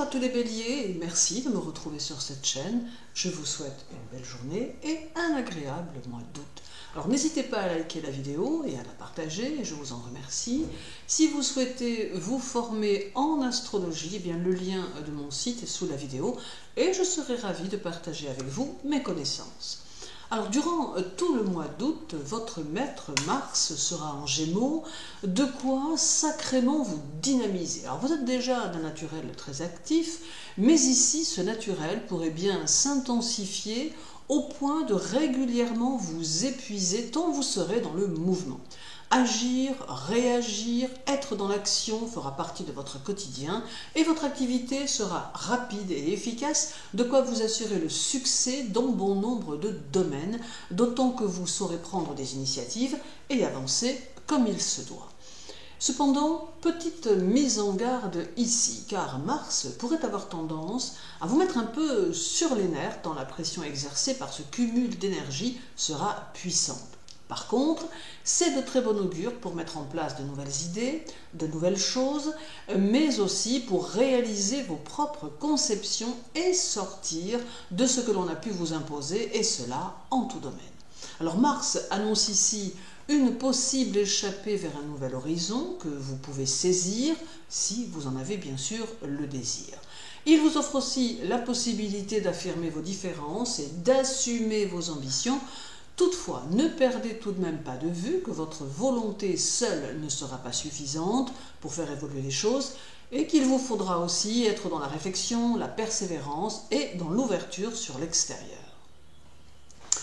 à tous les béliers et merci de me retrouver sur cette chaîne. Je vous souhaite une belle journée et un agréable mois d'août. Alors n'hésitez pas à liker la vidéo et à la partager, je vous en remercie. Si vous souhaitez vous former en astrologie, eh bien, le lien de mon site est sous la vidéo et je serai ravie de partager avec vous mes connaissances. Alors, durant tout le mois d'août, votre maître Mars sera en Gémeaux, de quoi sacrément vous dynamiser. Alors, vous êtes déjà d'un naturel très actif, mais ici, ce naturel pourrait bien s'intensifier au point de régulièrement vous épuiser tant vous serez dans le mouvement. Agir, réagir, être dans l'action fera partie de votre quotidien et votre activité sera rapide et efficace, de quoi vous assurer le succès dans bon nombre de domaines, d'autant que vous saurez prendre des initiatives et avancer comme il se doit. Cependant, petite mise en garde ici, car Mars pourrait avoir tendance à vous mettre un peu sur les nerfs tant la pression exercée par ce cumul d'énergie sera puissante. Par contre, c'est de très bon augure pour mettre en place de nouvelles idées, de nouvelles choses, mais aussi pour réaliser vos propres conceptions et sortir de ce que l'on a pu vous imposer, et cela en tout domaine. Alors Mars annonce ici une possible échappée vers un nouvel horizon que vous pouvez saisir si vous en avez bien sûr le désir. Il vous offre aussi la possibilité d'affirmer vos différences et d'assumer vos ambitions. Toutefois, ne perdez tout de même pas de vue que votre volonté seule ne sera pas suffisante pour faire évoluer les choses et qu'il vous faudra aussi être dans la réflexion, la persévérance et dans l'ouverture sur l'extérieur.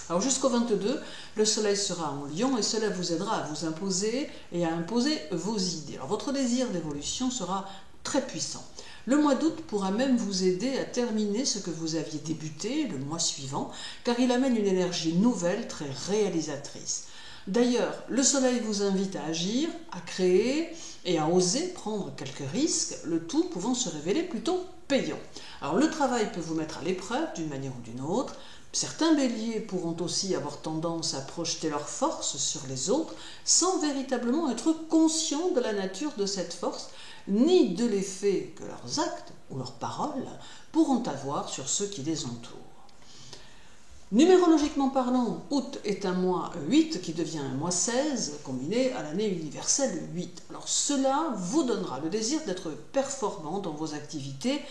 Alors jusqu'au 22, le soleil sera en Lion et cela vous aidera à vous imposer et à imposer vos idées. Alors votre désir d'évolution sera très puissant. Le mois d'août pourra même vous aider à terminer ce que vous aviez débuté le mois suivant, car il amène une énergie nouvelle très réalisatrice. D'ailleurs, le soleil vous invite à agir, à créer et à oser prendre quelques risques, le tout pouvant se révéler plutôt payant. Alors le travail peut vous mettre à l'épreuve d'une manière ou d'une autre. Certains béliers pourront aussi avoir tendance à projeter leur force sur les autres sans véritablement être conscients de la nature de cette force, ni de l'effet que leurs actes ou leurs paroles pourront avoir sur ceux qui les entourent. Numérologiquement parlant, août est un mois 8 qui devient un mois 16, combiné à l'année universelle 8. Alors cela vous donnera le désir d'être performant dans vos activités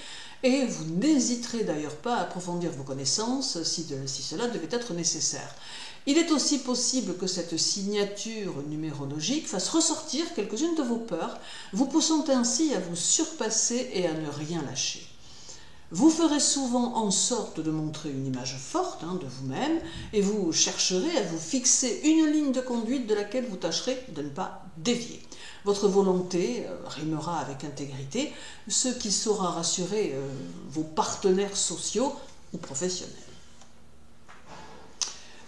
et vous n'hésiterez d'ailleurs pas à approfondir vos connaissances si cela devait être nécessaire. Il est aussi possible que cette signature numérologique fasse ressortir quelques-unes de vos peurs, vous poussant ainsi à vous surpasser et à ne rien lâcher. Vous ferez souvent en sorte de montrer une image forte de vous-même et vous chercherez à vous fixer une ligne de conduite de laquelle vous tâcherez de ne pas dévier. Votre volonté rimera avec intégrité, ce qui saura rassurer vos partenaires sociaux ou professionnels.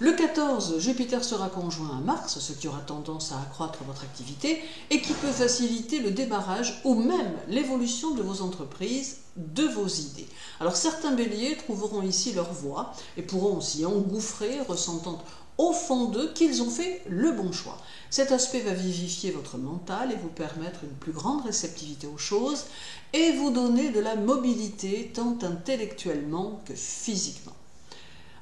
Le 14, Jupiter sera conjoint à Mars, ce qui aura tendance à accroître votre activité et qui peut faciliter le démarrage ou même l'évolution de vos entreprises, de vos idées. Alors certains béliers trouveront ici leur voie et pourront s'y engouffrer, ressentant au fond d'eux qu'ils ont fait le bon choix. Cet aspect va vivifier votre mental et vous permettre une plus grande réceptivité aux choses et vous donner de la mobilité tant intellectuellement que physiquement.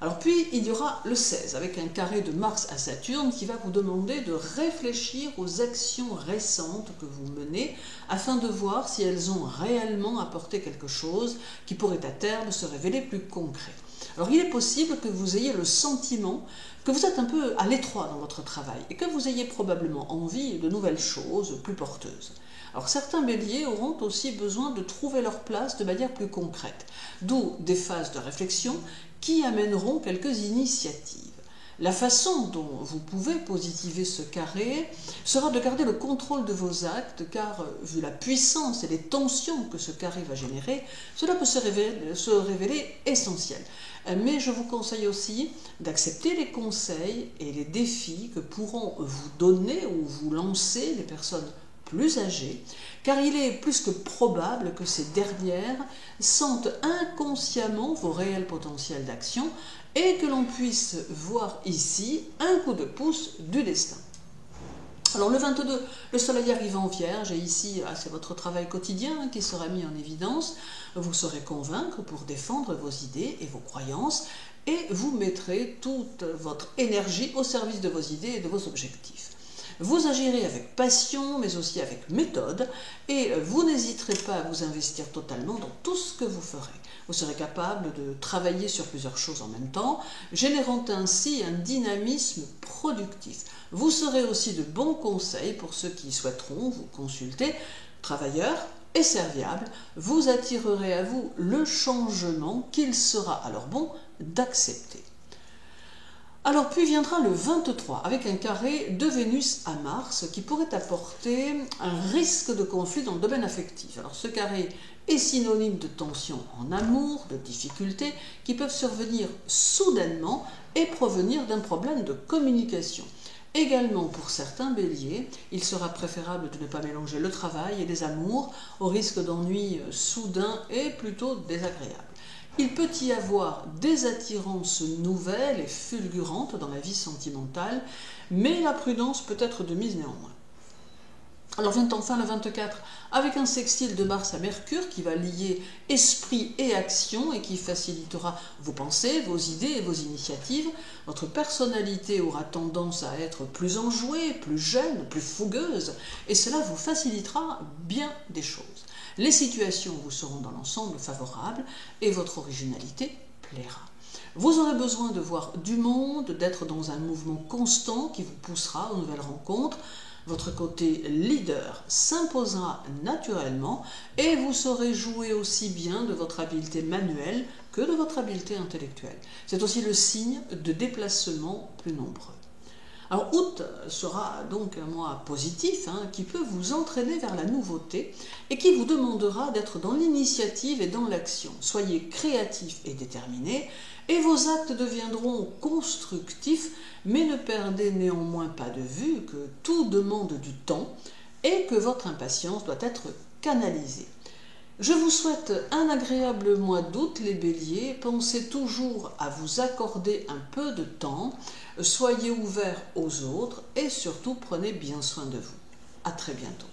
Alors puis, il y aura le 16, avec un carré de Mars à Saturne qui va vous demander de réfléchir aux actions récentes que vous menez afin de voir si elles ont réellement apporté quelque chose qui pourrait à terme se révéler plus concret. Alors il est possible que vous ayez le sentiment que vous êtes un peu à l'étroit dans votre travail et que vous ayez probablement envie de nouvelles choses plus porteuses. Alors certains béliers auront aussi besoin de trouver leur place de manière plus concrète, d'où des phases de réflexion qui amèneront quelques initiatives. La façon dont vous pouvez positiver ce carré sera de garder le contrôle de vos actes, car vu la puissance et les tensions que ce carré va générer, cela peut se révéler essentiel. Mais je vous conseille aussi d'accepter les conseils et les défis que pourront vous donner ou vous lancer les personnes plus âgées, car il est plus que probable que ces dernières sentent inconsciemment vos réels potentiels d'action et que l'on puisse voir ici un coup de pouce du destin. Alors le 22, le soleil arrive en Vierge et ici c'est votre travail quotidien qui sera mis en évidence. Vous saurez convaincre pour défendre vos idées et vos croyances et vous mettrez toute votre énergie au service de vos idées et de vos objectifs. Vous agirez avec passion mais aussi avec méthode et vous n'hésiterez pas à vous investir totalement dans tout ce que vous ferez. Vous serez capable de travailler sur plusieurs choses en même temps, générant ainsi un dynamisme productif. Vous serez aussi de bons conseils pour ceux qui souhaiteront vous consulter. Travailleurs et serviables, vous attirerez à vous le changement qu'il sera alors bon d'accepter. Alors puis viendra le 23 avec un carré de Vénus à Mars qui pourrait apporter un risque de conflit dans le domaine affectif. Alors ce carré est synonyme de tension en amour, de difficultés qui peuvent survenir soudainement et provenir d'un problème de communication. Également pour certains béliers, il sera préférable de ne pas mélanger le travail et les amours au risque d'ennuis soudains et plutôt désagréables. Il peut y avoir des attirances nouvelles et fulgurantes dans la vie sentimentale, mais la prudence peut être de mise néanmoins. Alors vient enfin le 24 avec un sextile de Mars à Mercure qui va lier esprit et action et qui facilitera vos pensées, vos idées et vos initiatives. Votre personnalité aura tendance à être plus enjouée, plus jeune, plus fougueuse et cela vous facilitera bien des choses. Les situations vous seront dans l'ensemble favorables et votre originalité plaira. Vous aurez besoin de voir du monde, d'être dans un mouvement constant qui vous poussera aux nouvelles rencontres. Votre côté leader s'imposera naturellement et vous saurez jouer aussi bien de votre habileté manuelle que de votre habileté intellectuelle. C'est aussi le signe de déplacements plus nombreux. Alors août sera donc un mois positif qui peut vous entraîner vers la nouveauté et qui vous demandera d'être dans l'initiative et dans l'action. Soyez créatif et déterminé et vos actes deviendront constructifs, mais ne perdez néanmoins pas de vue que tout demande du temps et que votre impatience doit être canalisée. Je vous souhaite un agréable mois d'août les béliers, pensez toujours à vous accorder un peu de temps, soyez ouverts aux autres et surtout prenez bien soin de vous. À très bientôt.